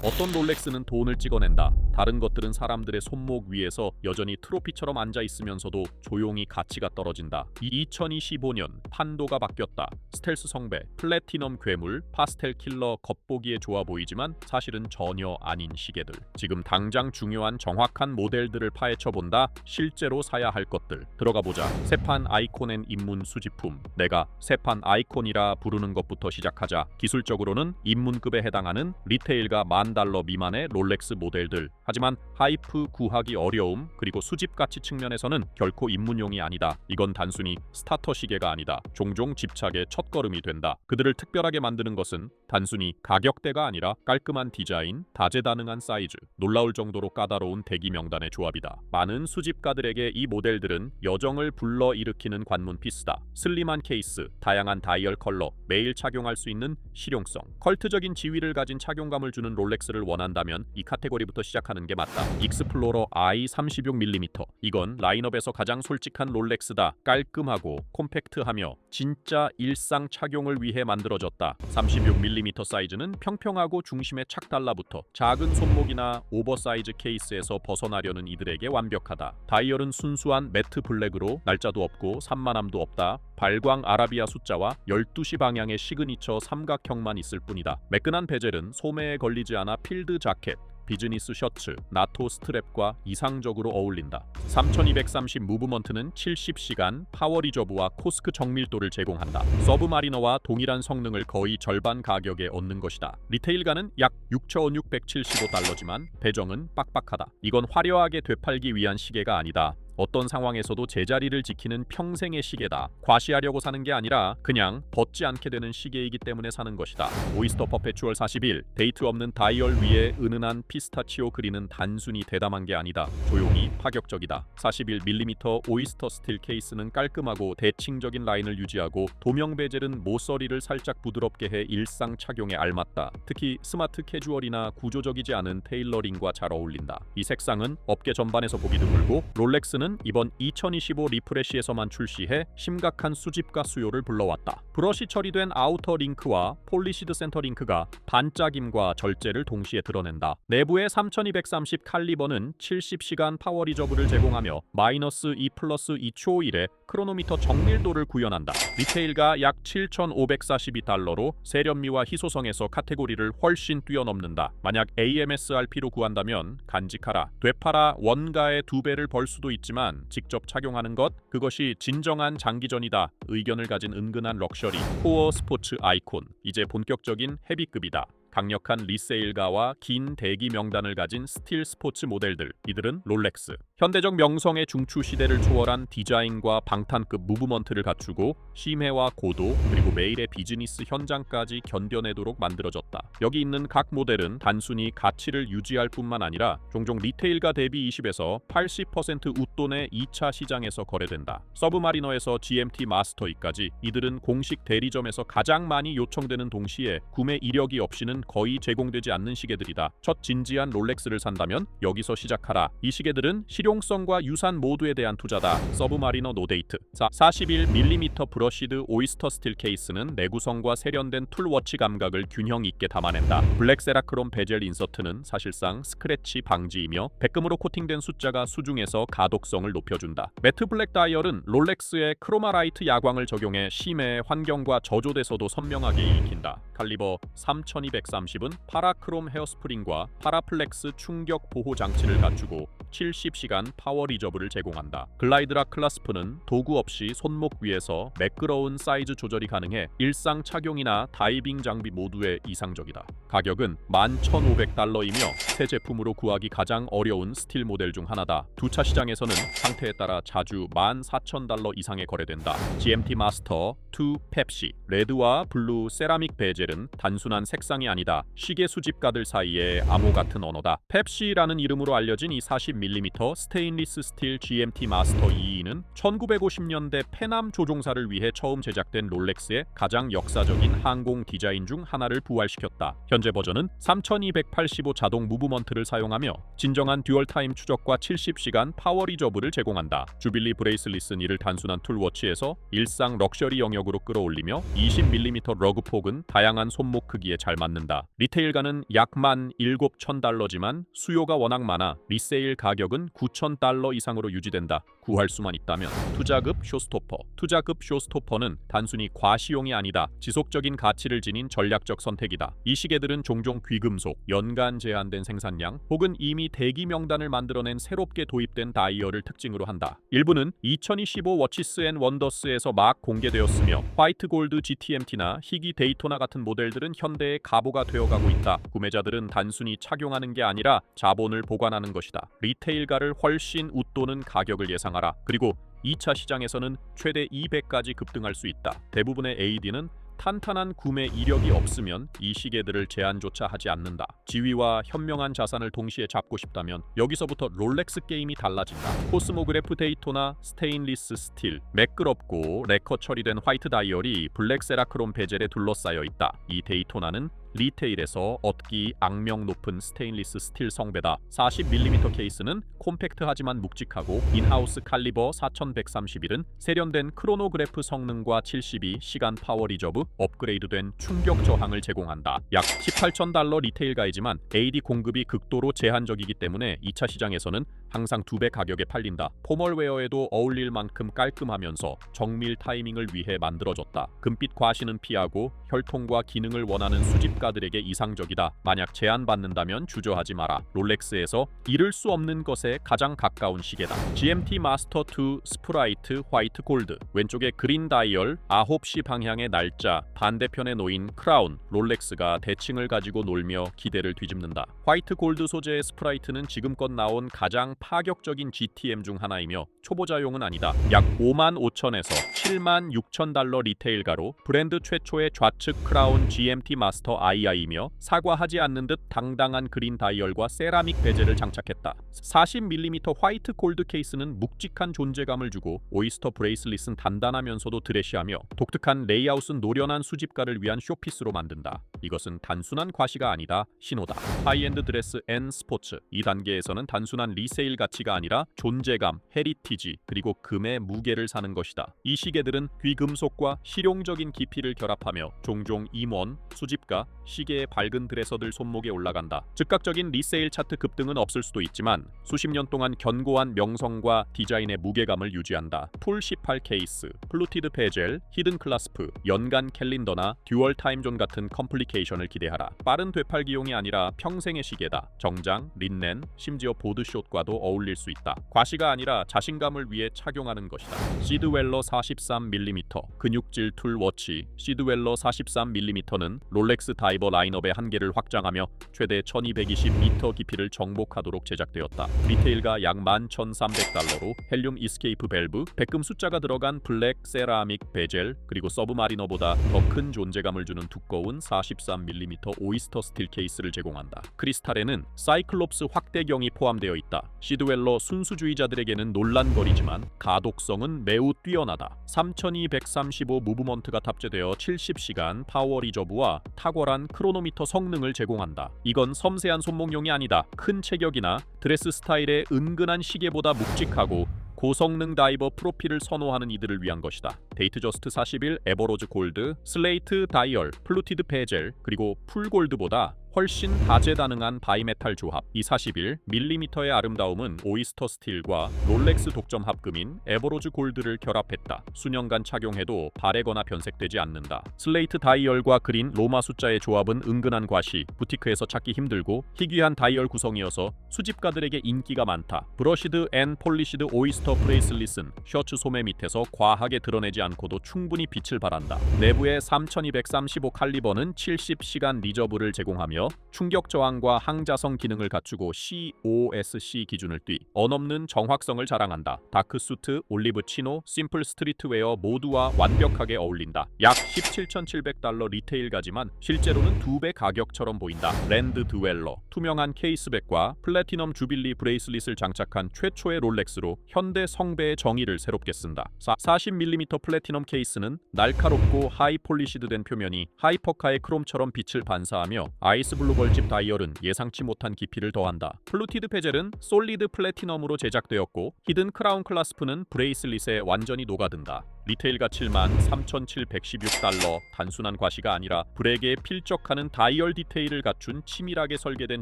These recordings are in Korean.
어떤 롤렉스는 돈을 찍어낸다. 다른 것들은 사람들의 손목 위에서 여전히 트로피처럼 앉아 있으면서도 조용히 가치가 떨어진다. 2025년 판도가 바뀌었다. 스텔스 성배, 플래티넘 괴물, 파스텔 킬러 겉보기에 좋아 보이지만 사실은 전혀 아닌 시계들. 지금 당장 중요한 정확한 모델들을 파헤쳐 본다. 실제로 사야 할 것들. 들어가 보자. 세판 아이콘 앤 입문 수집품. 내가 세판 아이콘이라 부르는 것부터 시작하자. 기술적으로는 입문급에 해당하는 리테일가 $10,000 미만의 롤렉스 모델들. 하지만 하이프 구하기 어려움 그리고 수집 가치 측면에서는 결코 입문용이 아니다. 이건 단순히 스타터 시계가 아니다. 종종 집착의 첫걸음이 된다. 그들을 특별하게 만드는 것은 단순히 가격대가 아니라 깔끔한 디자인, 다재다능한 사이즈, 놀라울 정도로 까다로운 대기 명단의 조합이다. 많은 수집가들에게 이 모델들은 여정을 불러일으키는 관문 피스다. 슬림한 케이스, 다양한 다이얼 컬러, 매일 착용할 수 있는 실용성, 컬트적인 지위를 가진 착용감을 주는 롤렉스를 원한다면 이 카테고리부터 시작하는 게 맞다. 익스플로러 I 36mm. 이건 라인업에서 가장 솔직한 롤렉스다. 깔끔하고 콤팩트하며 진짜 일상 착용을 위해 만들어졌다. 36mm 사이즈는 평평하고 중심에 착 달라붙어 작은 손목이나 오버사이즈 케이스에서 벗어나려는 이들에게 완벽하다. 다이얼은 순수한 매트 블랙으로 날짜도 없고 산만함도 없다. 발광 아라비아 숫자와 12시 방향의 시그니처 삼각형만 있을 뿐이다. 매끈한 베젤은 소매에 걸리지 않아 필드 자켓, 비즈니스 셔츠, 나토 스트랩과 이상적으로 어울린다. 3230 무브먼트는 70시간 파워 리저브와 코스크 정밀도를 제공한다. 서브마리너와 동일한 성능을 거의 절반 가격에 얻는 것이다. 리테일가는 약 $6,675지만 배정은 빡빡하다. 이건 화려하게 되팔기 위한 시계가 아니다. 어떤 상황에서도 제자리를 지키는 평생의 시계다. 과시하려고 사는 게 아니라 그냥 벗지 않게 되는 시계이기 때문에 사는 것이다. 오이스터 퍼페추얼 41. 데이트 없는 다이얼 위에 은은한 피스타치오 그린은 단순히 대담한 게 아니다. 조용히 파격적이다. 41mm 오이스터 스틸 케이스는 깔끔하고 대칭적인 라인을 유지하고 도명 베젤은 모서리를 살짝 부드럽게 해 일상 착용에 알맞다. 특히 스마트 캐주얼이나 구조적이지 않은 테일러링과 잘 어울린다. 이 색상은 업계 전반에서 보기 드물고 롤렉스는 이번 2025 리프레시에서만 출시해 심각한 수집가 수요를 불러왔다. 브러쉬 처리된 아우터 링크와 폴리시드 센터 링크가 반짝임과 절제를 동시에 드러낸다. 내부의 3230 칼리버는 70시간 파워 리저브를 제공하며 -2+2초일의 크로노미터 정밀도를 구현한다. 리테일가 약 $7,542로 세련미와 희소성에서 카테고리를 훨씬 뛰어넘는다. 만약 AMSRP로 구한다면 간직하라. 되팔아 원가의 2배를 벌 수도 있지만 직접 착용하는 것, 그것이 진정한 장기전이다. 의견을 가진 은근한 럭셔리, 코어 스포츠 아이콘. 이제 본격적인 헤비급이다. 강력한 리세일가와 긴 대기 명단을 가진 스틸 스포츠 모델들. 이들은 롤렉스. 현대적 명성의 중추 시대를 초월한 디자인과 방탄급 무브먼트를 갖추고 심해와 고도 그리고 매일의 비즈니스 현장까지 견뎌내도록 만들어졌다. 여기 있는 각 모델은 단순히 가치를 유지할 뿐만 아니라 종종 리테일가 대비 20에서 80% 웃돈의 2차 시장에서 거래된다. 서브마리너에서 GMT 마스터이까지 이들은 공식 대리점에서 가장 많이 요청되는 동시에 구매 이력이 없이는 거의 제공되지 않는 시계들이다. 첫 진지한 롤렉스를 산다면 여기서 시작하라. 이 시계들은 실용성과 유산 모두에 대한 투자다. 서브마리너 노데이트. 41mm 브러시드 오이스터 스틸 케이스는 내구성과 세련된 툴워치 감각을 균형 있게 담아낸다. 블랙 세라크롬 베젤 인서트는 사실상 스크래치 방지이며 백금으로 코팅된 숫자가 수중에서 가독성을 높여준다. 매트 블랙 다이얼은 롤렉스의 크로마라이트 야광을 적용해 심해 환경과 저조대서도 선명하게 읽힌다. 칼리버 3230은 파라크롬 헤어스프링과 파라플렉스 충격 보호 장치를 갖추고 70시간 파워 리저브를 제공한다. 글라이드락 클라스프는 도구 없이 손목 위에서 매끄러운 사이즈 조절이 가능해 일상 착용이나 다이빙 장비 모두에 이상적이다. 가격은 $11,500이며 새 제품으로 구하기 가장 어려운 스틸 모델 중 하나다. 2차 시장에서는 상태에 따라 자주 $14,000 이상에 거래된다. GMT 마스터 2 펩시. 레드와 블루 세라믹 베젤은 단순한 색상이 아니다. 시계 수집가들 사이에 암호 같은 언어다. 펩시라는 이름으로 알려진 이 40mm 스테인리스 스틸 GMT 마스터 2는 1950년대 페남 조종사를 위해 처음 제작된 롤렉스의 가장 역사적인 항공 디자인 중 하나를 부활시켰다. 현재 버전은 3285 자동 무브 무브먼트를 사용하며 진정한 듀얼타임 추적과 70시간 파워 리저브를 제공한다. 주빌리 브레이슬릿은 이를 단순한 툴워치에서 일상 럭셔리 영역으로 끌어올리며 20mm 러그 폭은 다양한 손목 크기에 잘 맞는다. 리테일가는 약 17,000달러지만 수요가 워낙 많아 리세일 가격은 9,000달러 이상으로 유지된다. 구할 수만 있다면. 투자급 쇼스토퍼. 투자급 쇼스토퍼는 단순히 과시용이 아니다. 지속적인 가치를 지닌 전략적 선택이다. 이 시계들은 종종 귀금속, 연간 제한된 생산량 혹은 이미 대기 명단을 만들어낸 새롭게 도입된 다이얼을 특징으로 한다. 일부는 2025 워치스 앤 원더스에서 막 공개되었으며 화이트 골드 GTMT나 희귀 데이토나 같은 모델들은 현대의 가보가 되어가고 있다. 구매자들은 단순히 착용하는 게 아니라 자본을 보관하는 것이다. 리테일가를 훨씬 웃도는 가격을 예상하라. 그리고 2차 시장에서는 최대 200까지 급등할 수 있다. 대부분의 AD는 탄탄한 구매 이력이 없으면 이 시계들을 제한조차 하지 않는다. 지위와 현명한 자산을 동시에 잡고 싶다면 여기서부터 롤렉스 게임이 달라진다. 코스모그래프 데이토나 스테인리스 스틸, 매끄럽고 레커 처리된 화이트 다이얼이 블랙 세라크롬 베젤에 둘러싸여 있다. 이 데이토나는 리테일에서 얻기 악명 높은 스테인리스 스틸 성배다. 40mm 케이스는 콤팩트하지만 묵직하고 인하우스 칼리버 4131은 세련된 크로노그래프 성능과 72시간 파워 리저브, 업그레이드된 충격 저항을 제공한다. 약 18,000달러 리테일가이지만 AD 공급이 극도로 제한적이기 때문에 2차 시장에서는 항상 2배 가격에 팔린다. 포멀웨어에도 어울릴 만큼 깔끔하면서 정밀 타이밍을 위해 만들어졌다. 금빛 과시는 피하고 혈통과 기능을 원하는 수집가들에게 이상적이다. 만약 제한받는다면 주저하지 마라. 롤렉스에서 잃을 수 없는 것에 가장 가까운 시계다. GMT 마스터 2 스프라이트 화이트 골드. 왼쪽에 그린 다이얼, 9시 방향의 날짜, 반대편에 놓인 크라운. 롤렉스가 대칭을 가지고 놀며 기대를 뒤집는다. 화이트 골드 소재의 스프라이트는 지금껏 나온 가장 파격적인 GTM 중 하나이며 초보자용은 아니다. 약 55,000에서 76,000달러 리테일가로 브랜드 최초의 좌측 크라운 GMT 마스터 II이며 사과하지 않는 듯 당당한 그린 다이얼과 세라믹 베젤을 장착했다. 40mm 화이트 골드 케이스는 묵직한 존재감을 주고 오이스터 브레이슬릿은 단단하면서도 드레시하며 독특한 레이아웃은 노련한 수집가를 위한 쇼피스로 만든다. 이것은 단순한 과시가 아니다. 신호다. 하이엔드 드레스 앤 스포츠. 이 단계에서는 단순한 리세일 가치가 아니라 존재감, 헤리티지, 그리고 금의 무게를 사는 것이다. 이 시계들은 귀금속과 실용적인 깊이를 결합하며 종종 임원, 수집가, 시계의 밝은 드레서들 손목에 올라간다. 즉각적인 리세일 차트 급등은 없을 수도 있지만 수십 년 동안 견고한 명성과 디자인의 무게감을 유지한다. 풀 18 케이스, 플루티드 베젤, 히든 클라스프, 연간 캘린더나 듀얼 타임존 같은 컴플리케이션을 기대하라. 빠른 되팔기용이 아니라 평생의 시계다. 정장, 린넨, 심지어 보드숏과도 어울릴 수 있다. 과시가 아니라 자신감을 위해 착용하는 것이다. 시드웰러 43mm 근육질 툴 워치. 시드웰러 43mm는 롤렉스 다이버 라인업의 한계를 확장하며 최대 1220m 깊이를 정복하도록 제작되었다. 리테일가 약 11,300달러로 헬륨 이스케이프 밸브, 백금 숫자가 들어간 블랙 세라믹 베젤, 그리고 서브마리너보다 더 큰 존재감을 주는 두꺼운 43mm 오이스터 스틸 케이스를 제공한다. 크리스탈에는 사이클롭스 확대경이 포함되어 있다. 시드웰러 순수주의자들에게는 논란거리지만 가독성은 매우 뛰어나다. 3235 무브먼트가 탑재되어 70시간 파워 리저브와 탁월한 크로노미터 성능을 제공한다. 이건 섬세한 손목용이 아니다. 큰 체격이나 드레스 스타일의 은근한 시계보다 묵직하고 고성능 다이버 프로필을 선호하는 이들을 위한 것이다. 데이트 저스트 41 에버로즈 골드, 슬레이트 다이얼, 플루티드 베젤, 그리고 풀 골드보다 훨씬 다재다능한 바이메탈 조합. 이 41mm의 아름다움은 오이스터 스틸과 롤렉스 독점 합금인 에버로즈 골드를 결합했다. 수년간 착용해도 바래거나 변색되지 않는다. 슬레이트 다이얼과 그린 로마 숫자의 조합은 은근한 과시, 부티크에서 찾기 힘들고 희귀한 다이얼 구성이어서 수집가들에게 인기가 많다. 브러시드 앤 폴리시드 오이스터 브레이슬릿은 셔츠 소매 밑에서 과하게 드러내지 않고도 충분히 빛을 발한다. 내부의 3235 칼리버는 70시간 리저브를 제공하며 충격 저항과 항자성 기능을 갖추고 COSC 기준을 띄 언없는 정확성을 자랑한다. 다크 수트, 올리브 치노, 심플 스트리트웨어 모두와 완벽하게 어울린다. 약 17,700달러 리테일가지만 실제로는 2배 가격처럼 보인다. 랜드 드웰러, 투명한 케이스백과 플래티넘 주빌리 브레이슬릿을 장착한 최초의 롤렉스로 현대 성배의 정의를 새롭게 쓴다. 40mm 플래티넘 케이스는 날카롭고 하이 폴리시드된 표면이 하이퍼카의 크롬처럼 빛을 반사하며 아이스 롤렉스 블루 벌집 다이얼은 예상치 못한 깊이를 더한다. 플루티드 베젤은 솔리드 플래티넘으로 제작되었고 히든 크라운 클라스프는 브레이슬릿에 완전히 녹아든다. 리테일 가치만 3,716달러, 단순한 과시가 아니라 브렉에 필적하는 다이얼 디테일을 갖춘 치밀하게 설계된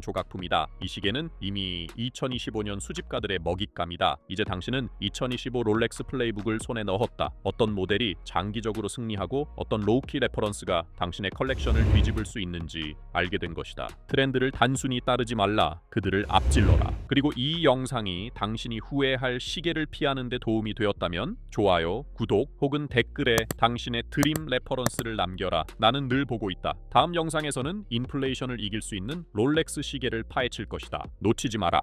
조각품이다. 이 시계는 이미 2025년 수집가들의 먹잇감이다. 이제 당신은 2025 롤렉스 플레이북을 손에 넣었다. 어떤 모델이 장기적으로 승리하고 어떤 로우키 레퍼런스가 당신의 컬렉션을 뒤집을 수 있는지 알게 된 것이다. 트렌드를 단순히 따르지 말라. 그들을 앞질러라. 그리고 이 영상이 당신이 후회할 시계를 피하는 데 도움이 되었다면 좋아요, 구독 혹은 댓글에 당신의 드림 레퍼런스를 남겨라. 나는 늘 보고 있다. 다음 영상에서는 인플레이션을 이길 수 있는 롤렉스 시계를 파헤칠 것이다. 놓치지 마라.